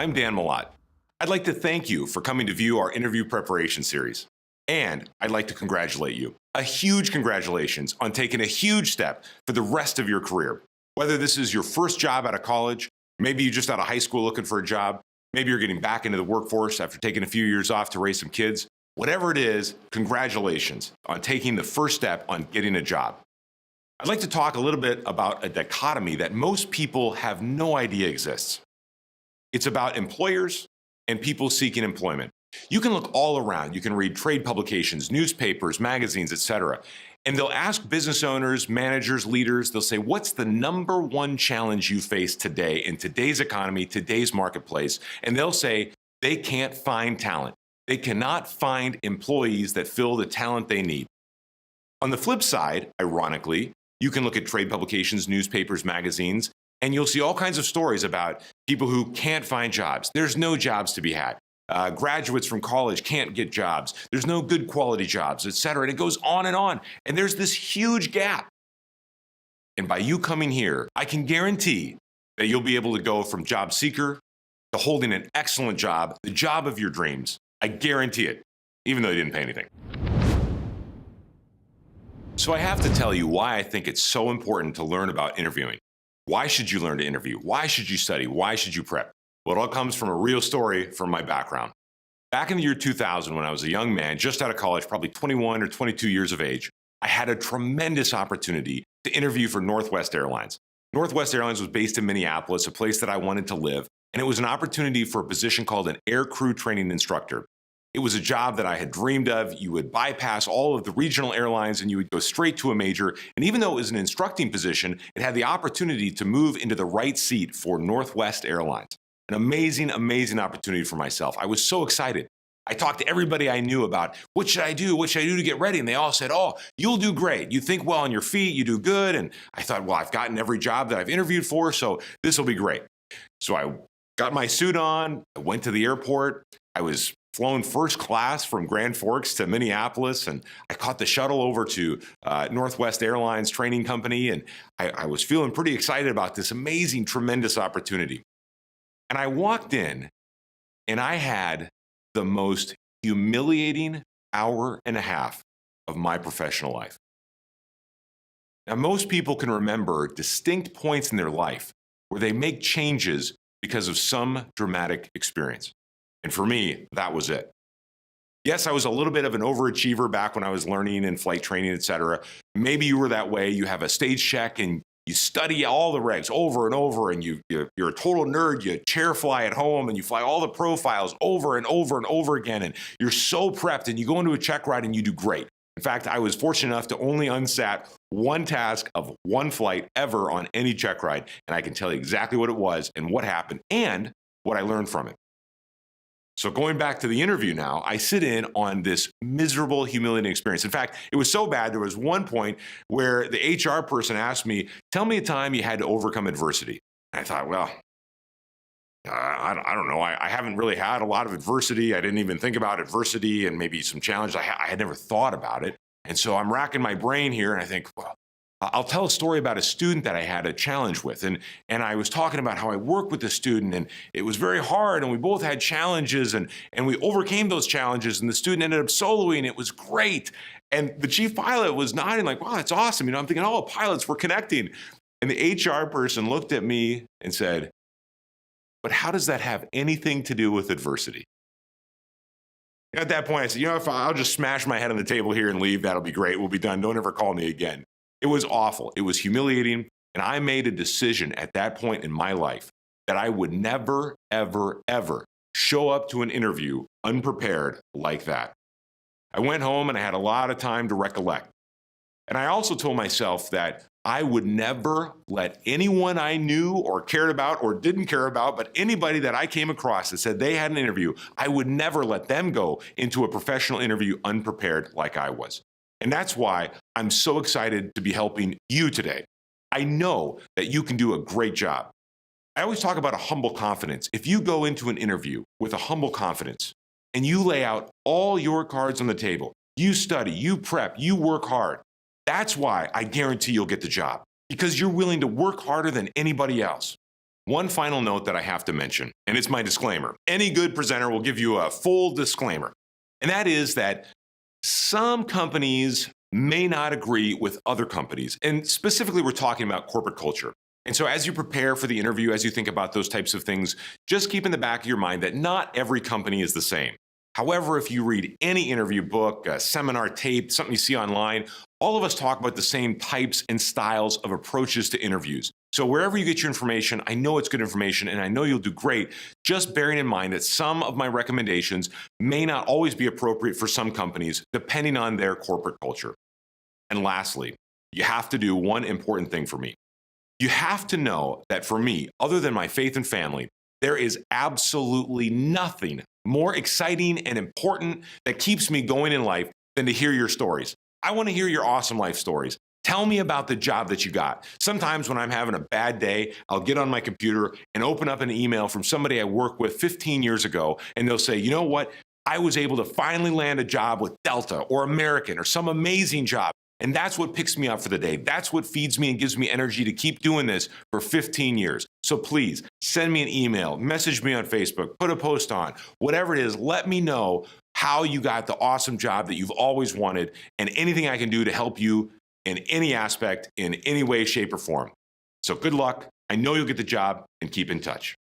I'm Dan Malott. I'd like to thank you for coming to view our interview preparation series. And I'd like to congratulate you. A huge congratulations on taking a huge step for the rest of your career. Whether this is your first job out of college, maybe you're just out of high school looking for a job, maybe you're getting back into the workforce after taking a few years off to raise some kids. Whatever it is, congratulations on taking the first step on getting a job. I'd like to talk a little bit about a dichotomy that most people have no idea exists. It's about employers and people seeking employment. You can look all around. You can read trade publications, newspapers, magazines, etc. And they'll ask business owners, managers, leaders, they'll say, what's the number one challenge you face today in today's economy, today's marketplace? And they'll say they can't find talent. They cannot find employees that fill the talent they need. On the flip side, ironically, you can look at trade publications, newspapers, magazines, and you'll see all kinds of stories about people who can't find jobs. There's no jobs to be had. Graduates from college can't get jobs. There's no good quality jobs, et cetera. And it goes on and on. And there's this huge gap. And by you coming here, I can guarantee that you'll be able to go from job seeker to holding an excellent job, the job of your dreams. I guarantee it, even though you didn't pay anything. So I have to tell you why I think it's so important to learn about interviewing. Why should you learn to interview? Why should you study? Why should you prep? Well, it all comes from a real story from my background. Back in the year 2000, when I was a young man, just out of college, probably 21 or 22 years of age, I had a tremendous opportunity to interview for Northwest Airlines. Northwest Airlines was based in Minneapolis, a place that I wanted to live, and it was an opportunity for a position called an air crew training instructor. It was a job that I had dreamed of. You would bypass all of the regional airlines and you would go straight to a major. And even though it was an instructing position, it had the opportunity to move into the right seat for Northwest Airlines. An amazing, amazing opportunity for myself. I was so excited. I talked to everybody I knew about, what should I do? What should I do to get ready? And they all said, oh, you'll do great. You think well on your feet, you do good. And I thought, well, I've gotten every job that I've interviewed for, so this will be great. So I got my suit on, I went to the airport. I was flown first class from Grand Forks to Minneapolis, and I caught the shuttle over to Northwest Airlines Training Company, and I was feeling pretty excited about this amazing, tremendous opportunity. And I walked in, and I had the most humiliating hour and a half of my professional life. Now, most people can remember distinct points in their life where they make changes because of some dramatic experience. And for me, that was it. Yes, I was a little bit of an overachiever back when I was learning and flight training, et cetera. Maybe you were that way. You have a stage check and you study all the regs over and over, and you're a total nerd. You chair fly at home and you fly all the profiles over and over and over again. And you're so prepped and you go into a check ride and you do great. In fact, I was fortunate enough to only unsat one task of one flight ever on any check ride. And I can tell you exactly what it was and what happened and what I learned from it. So going back to the interview now, I sit in on this miserable, humiliating experience. In fact, it was so bad, there was one point where the HR person asked me, tell me a time you had to overcome adversity. And I thought, well, I don't know. I haven't really had a lot of adversity. I didn't even think about adversity and maybe some challenges. I had never thought about it. And so I'm racking my brain here and I think, well, I'll tell a story about a student that I had a challenge with. And I was talking about how I worked with the student and it was very hard and we both had challenges and we overcame those challenges and the student ended up soloing. It was great. And the chief pilot was nodding like, wow, that's awesome. I'm thinking, oh, pilots, we're connecting. And the HR person looked at me and said, but how does that have anything to do with adversity? At that point, I said, if I'll just smash my head on the table here and leave, that'll be great. We'll be done. Don't ever call me again. It was awful. It was humiliating. And I made a decision at that point in my life that I would never, ever, ever show up to an interview unprepared like that. I went home and I had a lot of time to recollect. And I also told myself that I would never let anyone I knew or cared about or didn't care about, but anybody that I came across that said they had an interview, I would never let them go into a professional interview unprepared like I was. And that's why I'm so excited to be helping you today. I know that you can do a great job. I always talk about a humble confidence. If you go into an interview with a humble confidence and you lay out all your cards on the table, you study, you prep, you work hard, that's why I guarantee you'll get the job, because you're willing to work harder than anybody else. One final note that I have to mention, and it's my disclaimer. Any good presenter will give you a full disclaimer, and that is that some companies may not agree with other companies, and specifically we're talking about corporate culture. And so as you prepare for the interview, as you think about those types of things, just keep in the back of your mind that not every company is the same. However, if you read any interview book, a seminar tape, something you see online, all of us talk about the same types and styles of approaches to interviews. So wherever you get your information, I know it's good information and I know you'll do great, just bearing in mind that some of my recommendations may not always be appropriate for some companies, depending on their corporate culture. And lastly, you have to do one important thing for me. You have to know that for me, other than my faith and family, there is absolutely nothing more exciting and important that keeps me going in life than to hear your stories. I want to hear your awesome life stories. Tell me about the job that you got. Sometimes when I'm having a bad day, I'll get on my computer and open up an email from somebody I worked with 15 years ago, and they'll say, you know what? I was able to finally land a job with Delta or American or some amazing job. And that's what picks me up for the day. That's what feeds me and gives me energy to keep doing this for 15 years. So please send me an email, message me on Facebook, put a post on, whatever it is, let me know how you got the awesome job that you've always wanted and anything I can do to help you in any aspect, in any way, shape, or form. So good luck. I know you'll get the job and keep in touch.